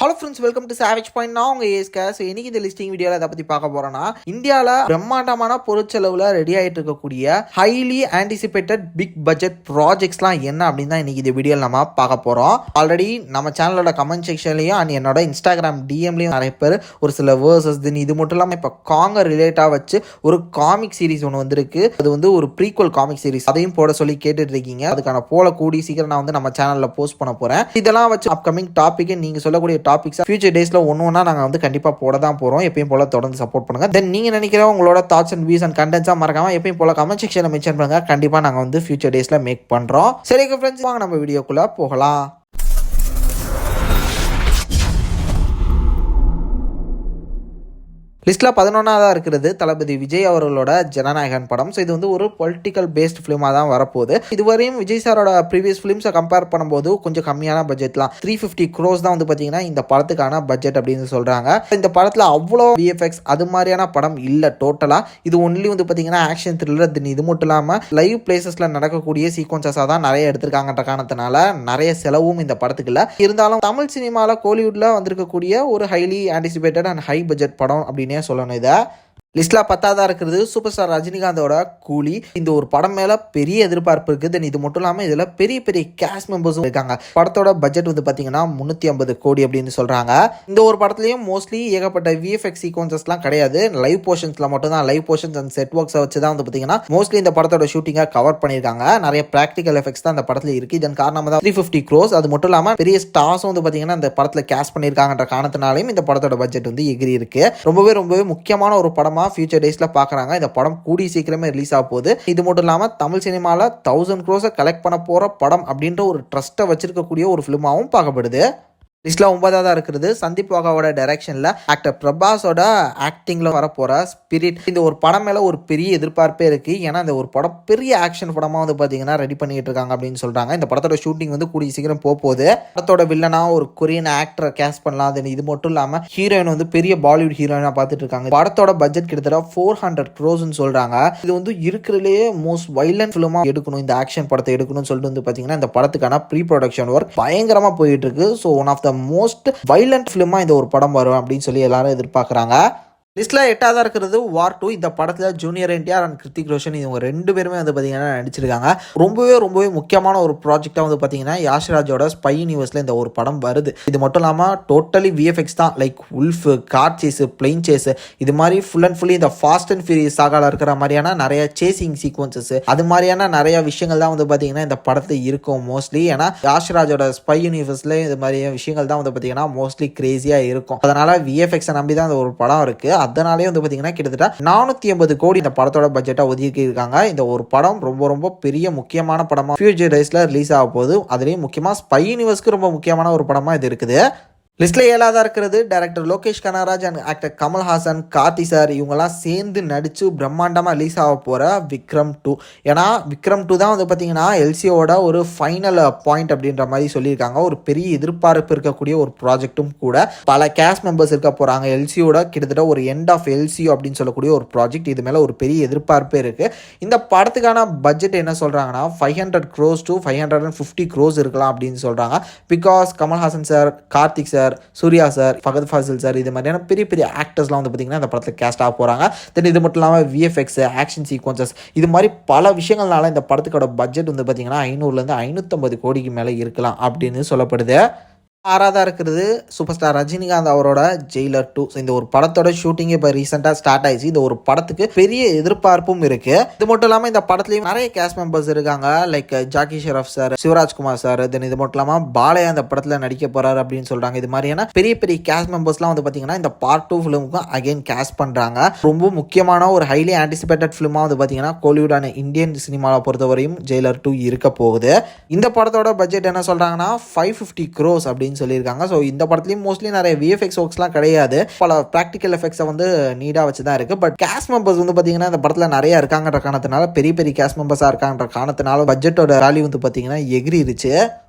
Hello friends, welcome to savage point. நான் உங்க ஏஸ்கா. So இன்னைக்கு இந்த லிஸ்டிங் வீடியோவில் அதை பற்றி பார்க்க போறோம்னா, இந்தியாவில் பிரம்மாண்டமான பொருட்செலவில் ரெடி ஆகிட்டு இருக்கக்கூடிய ஹைலி ஆன்டிசிபேட்டட் பிக் பட்ஜெட் ப்ராஜெக்ட்ஸ்லாம் என்ன அப்படின்னு தான் இன்னைக்கு இந்த வீடியோவில் நம்ம பார்க்க போகிறோம். ஆல்ரெடி நம்ம சேனலோட கமெண்ட் செக்ஷன்லையும் அண்ட் என்னோட இன்ஸ்டாகிராம் டிஎம்லையும் நிறைய பேர் ஒரு சில வேர்சஸ் இது மட்டும் இல்லாமல் இப்போ காங்கர் ரிலேட்டாக வச்சு ஒரு காமிக் சீரிஸ் ஒன்று வந்திருக்கு. அது வந்து ஒரு ப்ரீக்வல் காமிக் சீரிஸ், அதையும் போட சொல்லி கேட்டுட்டு இருக்கீங்க. அதுக்கான போல கூடி சீக்கிரம் நான் வந்து நம்ம சேனலில் போஸ்ட் பண்ண போகிறேன். இதெல்லாம் வச்சு அப்கமிங் டாபிக் நீங்கள் சொல்லக்கூடிய டாபிக்ஸ் ஃபியூச்சர் டேஸ்ல ஒன்னா நாங்க வந்து கண்டிப்பா போட தான் போறோம். எப்பயும் போல தொடர்ந்து சப்போர்ட் பண்ணுங்க. தென் நீங்க நினைக்கிற உங்களோட தாட்ஸ் அண்ட் வியூஸ் அண்ட் கண்டென்ட்ஸா மறக்காம எப்பயும் போல கமெண்ட் செக்ஷன்ல மென்ஷன் பண்ணுங்க. கண்டிப்பா நாங்க வந்து ஃபியூச்சர் டேஸ்ல மேக் பண்றோம். சரி ஃப்ரெண்ட்ஸ், வாங்க நம்ம வீடியோக்குள்ள போகலாம். லிஸ்ட்டில் 11ஆக இருக்கிறது தளபதி விஜய் அவர்களோட ஜனநாயகன் படம். ஸோ இது வந்து ஒரு பொலிட்டிக்கல் பேஸ்ட் ஃபிலிமாக தான் வரப்போகுது. இதுவரையும் விஜய் சாரோட ப்ரீவியஸ் ஃபிலிம்ஸை கம்பேர் பண்ணும்போது கொஞ்சம் கம்மியான பட்ஜெட்லாம் 350 crores தான் வந்து பார்த்தீங்கன்னா இந்த படத்துக்கான பட்ஜெட் அப்படின்னு சொல்கிறாங்க. இந்த படத்தில் அவ்வளோ விஎஃப்எக்ஸ் அது மாதிரியான படம் இல்லை டோட்டலாக. இது ஒன்லி வந்து பார்த்தீங்கன்னா ஆக்ஷன் த்ரில்லர். இது மட்டும் இல்லாமல் லைவ் பிளேசஸில் நடக்கக்கூடிய சீக்வன்சஸாக தான் நிறைய எடுத்திருக்காங்கன்ற காரணத்தினால நிறைய செலவும் இந்த படத்துக்கு இல்லை. இருந்தாலும் தமிழ் சினிமாவில் கோலிவுட்டில் வந்திருக்கக்கூடிய ஒரு highly anticipated and high budget படம் அப்படின்னு சொல்லணும். இதை லிஸ்ட்ல 10ஆவதா இருக்கிறது சூப்பர் ஸ்டார் ரஜினிகாந்தோட கூலி. இந்த ஒரு படம் மேல பெரிய எதிர்பார்ப்பு இருக்கு. தென் இது மட்டும் இல்லாம இதுல பெரிய பெரிய கேஸ்ட் மெம்பர்ஸும் இருக்காங்க. படத்தோட பட்ஜெட் வந்து பாத்தீங்கன்னா 350 கோடி அப்படின்னு சொல்றாங்க. இந்த ஒரு படத்துலயும் மோஸ்ட்லி ஏகப்பட்ட விஎஃப்எக்ஸ் சீக்வன்சஸ்லாம் கிடையாது. லைவ் போர்ஷன்ஸ்ல மட்டும் தான், லைவ் போர்ஷன்ஸ் அண்ட் செட் ஒர்க்ஸை வச்சு தான் வந்து பாத்தீங்கன்னா மோஸ்ட்லி இந்த படத்தோட ஷூட்டிங்கை கவர் பண்ணியிருக்காங்க. நிறைய பிராக்டிகல் எஃபெக்ட்ஸ் தான் இந்த படத்துல இருக்கு. இதன் காரணமாக தான் 350 crores. அது மட்டும் இல்லாம பெரிய ஸ்டார்ஸும் வந்து பாத்தீங்கன்னா இந்த படத்துல கேஸ்ட் பண்ணியிருக்காங்கன்ற காரணத்தினாலையும் இந்த படத்தோட பட்ஜெட் வந்து எகிரி இருக்கு. ரொம்பவே முக்கியமான ஒரு படமா ஃபியூச்சர் டேஸ்ல பாக்குறாங்க. இந்த படம் கூடி சீக்கிரமே ரிலீஸ் ஆக போகுது. இது மட்டும் இல்லாம தமிழ் சினிமால 1000 crores கலெக்ட் பண்ண போற படம் அப்படின்ற ஒரு ட்ரஸ்ட்டை வச்சிருக்கக்கூடிய ஒரு பிலிமாவும் பார்க்கப்படுது. லிஸ்ட்ல 9ஆவதா இருக்கிறது சந்தீப் வாகாவோட டைரக்ஷன்ல ஆக்டர் பிரபாஸோட ஆக்டிங்ல வரப்போற ஸ்பிரிட். இந்த ஒரு படம் மேல ஒரு பெரிய எதிர்பார்ப்பே இருக்கு. ஏன்னா இந்த ஒரு படம் பெரிய ஆக்ஷன் படமா வந்து பாத்தீங்கன்னா ரெடி பண்ணிட்டு இருக்காங்க அப்படின்னு சொல்றாங்க. இந்த படத்தோட ஷூட்டிங் வந்து கூடிய சீக்கிரம் போகுது. படத்தோட வில்லனா ஒரு கொரியன் ஆக்டரை கேஸ்ட் பண்ணலாம். இது மட்டும் இல்லாம ஹீரோயின் வந்து பெரிய பாலிவுட் ஹீரோயினா பார்த்துட்டு இருக்காங்க. படத்தோட பட்ஜெட் கிட்டத்தட்ட 400 crores சொல்றாங்க. இது வந்து இருக்கிறதுலேயே மோஸ்ட் வைலண்ட் ஃபிலிமா எடுக்கணும், இந்த ஆக்ஷன் படத்தை எடுக்கணும்னு சொல்லிட்டு வந்து பாத்தீங்கன்னா இந்த படத்துக்கான ப்ரீ ப்ரொடக்ஷன் ஒர்க் பயங்கரமா போயிட்டு இருக்கு. So one of the most violent ஃபிலிமா இந்த ஒரு படம் வரும் அப்படின்னு சொல்லி எல்லாரும் எதிர்பார்க்குறாங்க. லிஸ்ட்ல 8ஆவதா இருக்கிறது வார் 2. இந்த படத்துல ஜூனியர் என்டிஆர் அண்ட் கிருத்திக் ரோஷன் இவங்க 2 பேருமே வந்து பாத்தீங்கன்னா நடிச்சிருக்காங்க. ரொம்பவே முக்கியமான ஒரு ப்ராஜெக்டா வந்து பாத்தீங்கன்னா யாஷ்ராஜோட ஸ்பை யூனிவர்ஸ்ல இந்த ஒரு படம் வருது. இது மட்டும் இல்லாம டோட்டலி விஎஃப்எக்ஸ் தான். Like wolf, car chase, plane chase, இது மாதிரி ஃபுல் அண்ட் ஃபுல்லி இந்த ஃபாஸ்ட் அண்ட் ஃபியூரியஸ் சாகால இருக்கிற மாதிரியான நிறைய சேசிங் சீக்வன்சஸ், அது மாதிரியான நிறைய விஷயங்கள் தான் வந்து பாத்தீங்கன்னா இந்த படத்தை இருக்கும் மோஸ்ட்லி. ஏன்னா யாஷ்ராஜோட ஸ்பை யூனிவர்ஸ்ல இது மாதிரி விஷயங்கள் தான் வந்து பாத்தீங்கன்னா மோஸ்ட்லி கிரேசியா இருக்கும். அதனால விஎஃப்எக்ஸை நம்பி தான் இந்த ஒரு படம் இருக்கு. அதனாலே வந்து பாத்தீங்கன்னா கிட்டத்தட்ட 480 கோடி இந்த படத்தோட பட்ஜெட்டா ஒதுக்கி இருக்காங்க. இந்த ஒரு படம் ரொம்ப பெரிய முக்கியமான படமா ஃபியூச்சர் டேஸ்ல ரிலீஸ் ஆக போகுது. அதுலயும் முக்கியமா ஸ்பை யூனிவர்ஸ்க்கு ரொம்ப முக்கியமான ஒரு படமா இது இருக்குது. லிஸ்ட்ல 7ஆவதா இருக்கிறது director Lokesh Kanagaraj and actor Kamal Haasan, Karthi sir இவங்கெல்லாம் சேர்ந்து நடிச்சு பிரம்மாண்டமா ரிலீஸ் ஆக போற விக்ரம் 2. ஏன்னா விக்ரம் 2 தான் வந்து பாத்தீங்கன்னா எல்சியோட ஒரு ஃபைனல் பாயிண்ட் அப்படின்ற மாதிரி சொல்லியிருக்காங்க. ஒரு பெரிய எதிர்பார்ப்பு இருக்கக்கூடிய ஒரு ப்ராஜெக்டும் கூட. பல கேஸ்ட் மெம்பர்ஸ் இருக்க போறாங்க. எல்சியோட கிட்டத்தட்ட ஒரு எண்ட் ஆஃப் எல்சிஓ அப்படின்னு சொல்லக்கூடிய ஒரு ப்ராஜெக்ட். இது மேல ஒரு பெரிய எதிர்பார்ப்பே இருக்கு. இந்த படத்துக்கான பட்ஜெட் என்ன சொல்றாங்கன்னா 500 crores to 550 crores இருக்கலாம் அப்படின்னு சொல்றாங்க. Because Kamal Haasan sir, Karthik sir, Surya sir, Fahadh Fazil sir, இது மாதிரியான பெரிய ஆக்டர்ஸ்லாம் வந்து பார்த்தீங்கன்னா இந்த படத்தில் கேஸ்ட் ஆக போகிறாங்க. தென் இது மட்டும் இல்லாமல் விஎஃப்எக்ஸ், ஆக்ஷன் சீக்வன்சஸ், இது மாதிரி பல விஷயங்கள்னால இந்த படத்துக்கோட பட்ஜெட் வந்து பார்த்தீங்கன்னா 500 550 கோடிக்கு மேலே இருக்கலாம் அப்படின்னு சொல்லப்படுது. 6ஆவதா இருக்கிறது சூப்பர் ஸ்டார் ரஜினிகாந்த் அவரோட ஜெயிலர் 2. இந்த ஒரு படத்தோட ஷூட்டிங் இப்போ ரீசெண்டாக ஸ்டார்ட் ஆயிடுச்சு. இந்த ஒரு படத்துக்கு பெரிய எதிர்பார்ப்பும் இருக்கு. இது மட்டும் இல்லாமல் இந்த படத்துலயும் நிறைய கேஸ்ட் மெம்பர்ஸ் இருக்காங்க. Like Jackie Shroff sir, Shivarajkumar sir, then இது மட்டும் இல்லாமல் பாலையா இந்த படத்துல நடிக்க போறாரு அப்படின்னு சொல்றாங்க. இது மாதிரியான பெரிய கேஸ்ட் மெம்பர்ஸ்லாம் வந்து பாத்தீங்கன்னா இந்த பார்ட் 2 ஃபிலிமுக்கும் அகைன் கேஸ்ட் பண்றாங்க. ரொம்ப முக்கியமான ஒரு ஹைலி ஆன்டிசிபேட்டட் ஃபிலிமா வந்து பாத்தீங்கன்னா கோலிவுட் அண்ட் இந்தியன் சினிமாவை பொறுத்தவரையும் ஜெயிலர் 2 இருக்க போகுது. இந்த படத்தோட பட்ஜெட் என்ன சொல்றாங்கன்னா 550 crores அப்படின்னு சொல்லியிருக்காங்க. ஸோ இந்த படத்துலையும் மோஸ்ட்லி நிறைய விஎஃப்எக்ஸ் ஒர்க்ஸ்லாம் கிடையாது. பல ப்ராக்டிக்கல் எஃபெக்ட்ஸை வந்து நீடாக வச்சு தான் இருக்கு. பட் கேஸ்ட் மெம்பர்ஸ் வந்து பார்த்தீங்கன்னா இந்த படத்தில் நிறைய இருக்காங்கன்ற காரணத்தினால, பெரிய கேஸ்ட் மெம்பர்ஸாக இருக்காங்கன்ற காரணத்தினால பட்ஜெட்டோட வேல்யூ வந்து பார்த்தீங்கன்னா எகிரிருச்சு.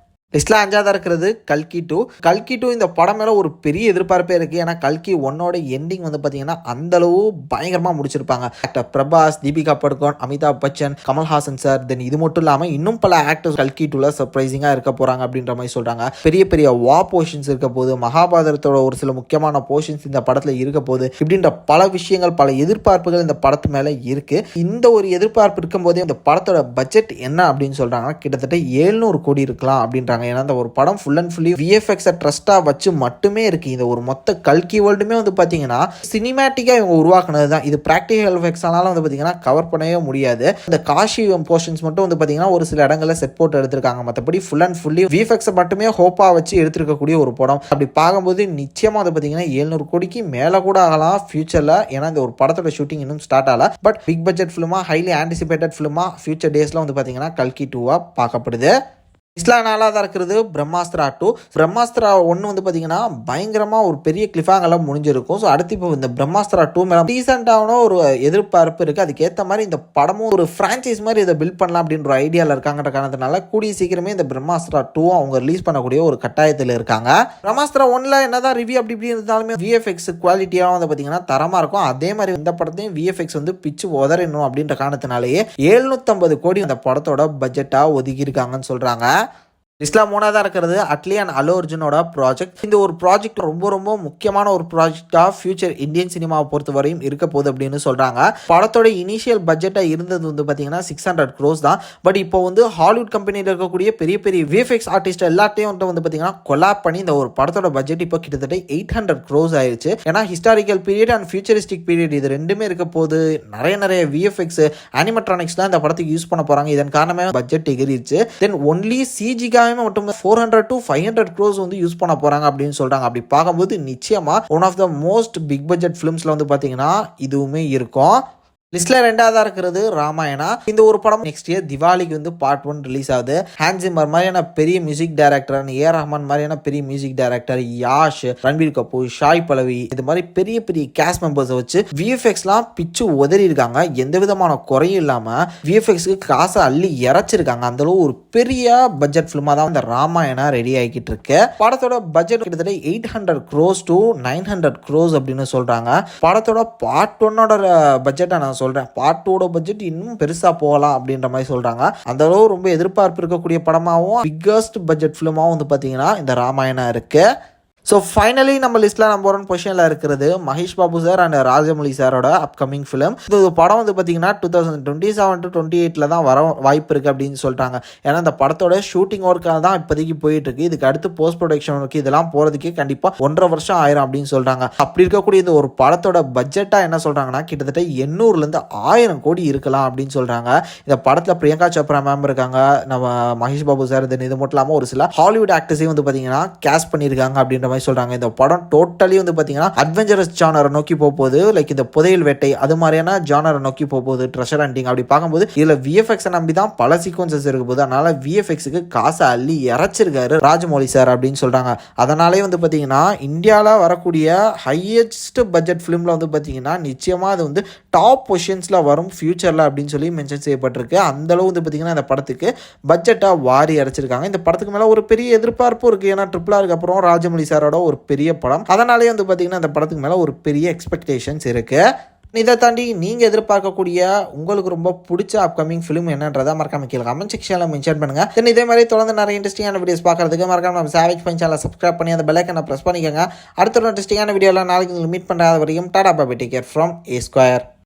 லிஸ்ட்ல 5ஆவதா இருக்கிறது கல்கி 2. கல்கி 2 இந்த படம் மேலே ஒரு பெரிய எதிர்பார்ப்பே இருக்குது. ஏன்னா கல்கி 1ஓட எண்டிங் வந்து பார்த்தீங்கன்னா அந்தளவு பயங்கரமாக முடிச்சிருப்பாங்க. Actor Prabhas, Deepika Padukone, Amitabh Bachchan, Kamal Haasan sir, then இது மட்டும் இல்லாமல் இன்னும் பல ஆக்டர்ஸ் கல்கி 2ல சர்ப்ரைசிங்காக இருக்க போகிறாங்க அப்படின்ற மாதிரி சொல்கிறாங்க. பெரிய பெரிய போர்ஷன்ஸ் இருக்க போது, மகாபாரதத்தோட ஒரு சில முக்கியமான போர்ஷன்ஸ் இந்த படத்தில் இருக்க போது, இப்படின்ற பல விஷயங்கள், பல எதிர்பார்ப்புகள் இந்த படத்து மேலே இருக்குது. இந்த ஒரு எதிர்பார்ப்பு இருக்கும்போதே இந்த படத்தோட பட்ஜெட் என்ன அப்படின்னு சொல்கிறாங்கன்னா கிட்டத்தட்ட 700 கோடி இருக்கலாம் அப்படின்றாங்க. ஏன்னா இந்த ஒரு படம் ஃபுல் அண்ட் ஃபுல்லி விஎஃப்எக்ஸை ட்ரஸ்ட்டாக வச்சு மட்டுமே இருக்குது. இந்த ஒரு மொத்த கல்கி வேர்ல்டுமே வந்து பார்த்தீங்கன்னா சினிமேட்டிக்காக இவங்க உருவாக்குனது தான். இது ப்ராக்டிகல் எஃபெக்ட்ஸ்னால வந்து பார்த்தீங்கன்னா கவர் பண்ணவே முடியாது. இந்த காஷி போர்ஷன்ஸ் மட்டும் வந்து பார்த்தீங்கன்னா ஒரு சில இடங்களில் செட் போட்டு எடுத்திருக்காங்க. மற்றபடி ஃபுல் அண்ட் ஃபுல்லி விஎஃப்எக்ஸை மட்டுமே ஹோப்பாக வச்சு எடுத்திருக்கக்கூடிய ஒரு படம். அப்படி பார்க்கும்போது நிச்சயமாக வந்து பார்த்தீங்கன்னா 700 கோடிக்கு மேலே கூட ஆகலாம் ஃபியூச்சரில். ஏன்னா இந்த ஒரு படத்தோட ஷூட்டிங் இன்னும் ஸ்டார்ட் ஆகல. பட் பிக் பட்ஜெட் ஃபிலிமா, ஹைலி ஆன்டிசிபேட்டட் ஃபிலிமா ஃபியூச்சர் டேஸில் வந்து பார்த்தீங்கன்னா கல்கி 2 பார்க்கப்படுது. லிஸ்ட்ல 4ஆவதா இருக்கிறது பிரம்மாஸ்திரா 2. பிரம்மாஸ்திரா 1 வந்து பார்த்தீங்கன்னா பயங்கரமாக ஒரு பெரிய கிளிஃபாங்கெல்லாம் முடிஞ்சிருக்கும். ஸோ அடுத்து இப்போ இந்த பிரம்மாஸ்திரா 2 மேலே ரீசெண்டான ஒரு எதிர்பார்ப்பு இருக்குது. அதுக்கேற்ற மாதிரி இந்த படமும் ஒரு ஃப்ரான்ச்சைஸ் மாதிரி இதை பில்ட் பண்ணலாம் அப்படின்ற ஒரு ஐடியாவில் இருக்காங்கன்ற காரணத்தினால கூடிய சீக்கிரமே இந்த பிரம்மாஸ்திரா 2 அவங்க ரிலீஸ் பண்ணக்கூடிய ஒரு கட்டாயத்தில் இருக்காங்க. பிரம்மாஸ்திரா 1ல என்னதான் ரிவ்யூ அப்படி இப்படி இருந்தாலுமே விஎஃப்எக்ஸ் குவாலிட்டியாக வந்து பார்த்தீங்கன்னா தரமாக இருக்கும். அதே மாதிரி இந்த படத்தையும் விஎஃப்எக்ஸ் வந்து பிச்சு உதறணும் அப்படின்ற காரணத்தினாலேயே 750 கோடி அந்த படத்தோட பட்ஜெட்டாக ஒதுக்கி இருக்காங்கன்னு சொல்கிறாங்க. லிஸ்ட்ல 3ஆவதா இருக்கிறது அட்லி அண்ட் அல்லு அர்ஜுனோட ப்ராஜெக்ட். இந்த ஒரு ப்ராஜெக்ட் ரொம்ப ரொம்ப முக்கியமான ஒரு ப்ராஜெக்டாக ஃபியூச்சர் இந்தியன் சினிமாவை பொறுத்த வரையும் இருக்க போகுது அப்படின்னு சொல்கிறாங்க. படத்தோட இனிஷியல் பட்ஜெட்டாக இருந்தது வந்து பார்த்தீங்கன்னா 600 crores தான். பட் இப்போ வந்து ஹாலிவுட் கம்பெனியில் இருக்கக்கூடிய பெரிய பெரிய விஎஃப்எக்ஸ் ஆர்டிஸ்ட் எல்லாத்தையும் வந்து பார்த்தீங்கன்னா கொலாப் பண்ணி இந்த ஒரு படத்தோட பட்ஜெட் இப்போ கிட்டத்தட்ட 800 crores ஆயிடுச்சு. ஏன்னா historical period and futuristic period இது ரெண்டுமே இருக்க போது. நிறைய விஎஃப்எக்ஸ் அனிமெட்ரானிக்ஸ் தான் இந்த படத்துக்கு யூஸ் பண்ண போகிறாங்க. இதன் காரணமாக பட்ஜெட் எகிரிச்சு. தென் ஒன்லி சிஜிகா மட்டும் 400 to 500 crores வந்து யூஸ் பண்ண போறாங்க அப்படின்னு சொல்றாங்க. அப்படி பார்க்கும்போது நிச்சயமா one of the most big budget ஃபிலிம்ஸ்ல வந்து பாத்தீங்கன்னா இதுவுமே இருக்கும். லிஸ்ட்ல 2ஆவதா இருக்கிறது ராமாயணா. இந்த ஒரு படம் நெக்ஸ்ட் இயர் திவாலிக்கு வந்து பார்ட் 1 ரிலீஸ் ஆகுது. ஹான்ஸ் ஜிம்மர் மாதிரியான பெரிய மியூசிக் டைரக்டர், ஏ ரஹ்மான் மாதிரியான பெரிய மியூசிக் டைரக்டர், யாஷ், ரன்வீர் கபூர், ஷாய் பல்லவி, இது மாதிரி பெரிய பெரிய கேஸ்ட் மெம்பர்ஸை வச்சு விஎஃப்எக்ஸ்லாம் பிச்சு உதறி இருக்காங்க. எந்த விதமான குறையும் இல்லாம விஎஃப்எக்ஸ்க்கு காசை அள்ளி இறச்சிருக்காங்க. அந்த அளவு ஒரு பெரிய பட்ஜெட் ஃபிலிமா தான் இந்த ராமாயணா ரெடி ஆகிட்டு இருக்கு. படத்தோட பட்ஜெட் கிட்டத்தட்ட 800 crores to 900 crores அப்படின்னு சொல்றாங்க. படத்தோட பார்ட் 1ஓட பட்ஜெட்டை நான் சொல்றேன். பார்ட் 2ஓட பட்ஜெட் இன்னும் பெருசா போகலாம் அப்படின்ற மாதிரி சொல்றாங்க. அந்த அளவு ரொம்ப எதிர்பார்ப்பு இருக்கக்கூடிய படமாகவும் பிக்கஸ்ட் பட்ஜெட் ஃபிலிமாவும் வந்து பார்த்தீங்கன்னா இந்த ராமாயணா இருக்கு. ஸோ ஃபைனலி நம்ம லிஸ்ட்டில் நம்பர் 1 பொசிஷனில் இருக்கிறது மகேஷ் பாபு சார் அண்ட் ராஜமௌலி சாரோட அப்கமிங் ஃபிலிம். இது படம் வந்து பார்த்தீங்கன்னா 2027 to 28 தான் வர வாய்ப்பு இருக்குது அப்படின்னு சொல்லிட்டாங்க. ஏன்னா இந்த படத்தோட ஷூட்டிங் ஒர்க்காக தான் இப்போதைக்கு போயிட்டு இருக்கு. இதுக்கு அடுத்து போஸ்ட் ப்ரொடக்ஷன் ஒர்க்கு இதெல்லாம் போகிறதுக்கே கண்டிப்பாக 1.5 வருஷம் ஆயிரும் அப்படின்னு சொல்கிறாங்க. அப்படி இருக்கக்கூடிய இந்த ஒரு படத்தோட பட்ஜெட்டாக என்ன சொல்கிறாங்கன்னா கிட்டத்தட்ட 800 to 1000 கோடி இருக்கலாம் அப்படின்னு சொல்கிறாங்க. இந்த படத்தில் பிரியங்கா சோப்ரா மேம் இருக்காங்க, நம்ம மகேஷ் பாபு சார், இது மட்டும் இல்லாமல் ஒரு சில ஹாலிவுட் ஆக்டர்ஸையும் வந்து பார்த்தீங்கன்னா கேஸ்ட் பண்ணியிருக்காங்க அப்படின்ற சொல்றாங்க. இந்த படம் டோட்டலி வந்து பாத்தீங்கன்னா அட்வென்ச்சரஸ் ஜானரை நோக்கி போகுது. லைக் இந்த புதையல் வேட்டை அது மாதிரியான ஜானரை நோக்கி போகுது, ட்ரெஷர் ஹண்டிங். அப்படி பார்க்கும்போது இதுல விஎஃப்எக்ஸ் நம்பி தான் பல சீக்வன்சஸ் இருக்கு போது. அதனால விஎஃப்எக்ஸுக்கு காசை அள்ளி இறச்சிருக்காரு ராஜமௌலி சார் அப்படின்னு சொல்றாங்க. அதனாலே வந்து பாத்தீங்கன்னா இந்தியாவில் வரக்கூடிய ஹையஸ்ட் பட்ஜெட் ஃபிலிம்ல வந்து பாத்தீங்கன்னா நிச்சயமா அது வந்து டாப் பொசிஷன்ஸ்ல வரும் ஃபியூச்சர்ல அப்படின்னு சொல்லி மென்ஷன் செய்யப்பட்டிருக்கு. அந்த அளவு வந்து பாத்தீங்கன்னா இந்த படத்துக்கு பட்ஜெட்டா வாரி அரைச்சிருக்காங்க. இந்த படத்துக்கு மேல ஒரு பெரிய எதிர்பார்ப்பு இருக்கு. ஏன்னா RRR அப்புறம் ராஜமௌலி சாரோட ஒரு பெரிய படம். அதனாலே வந்து பார்த்தீங்கன்னா அந்த படத்துக்கு மேலே ஒரு பெரிய எக்ஸ்பெக்டேஷன்ஸ் இருக்கு. இதை தாண்டி நீங்கள் எதிர்பார்க்கக்கூடிய உங்களுக்கு ரொம்ப பிடிச்ச அப்கமிங் ஃபிலிம் என்னன்றதை மறக்காம கீழே கமெண்ட் செக்ஷனில் மென்ஷன் பண்ணுங்க. தென் இதே மாதிரி தொடர்ந்து நிறைய இன்ட்ரெஸ்டிங்கான வீடியோஸ் பார்க்கறதுக்கு மறக்காம நம்ம சாவேஜ் பைன் சேனலை சப்ஸ்கிரைப் பண்ணி அந்த பெல் ஐகானை ப்ரெஸ் பண்ணிக்கோங்க. அடுத்த ஒரு இன்ட்ரெஸ்டிங்கான வீடியோவில் நாளைக்கு மீட் பண்ணுற வரைக்கும் tata bye, take care from A Square.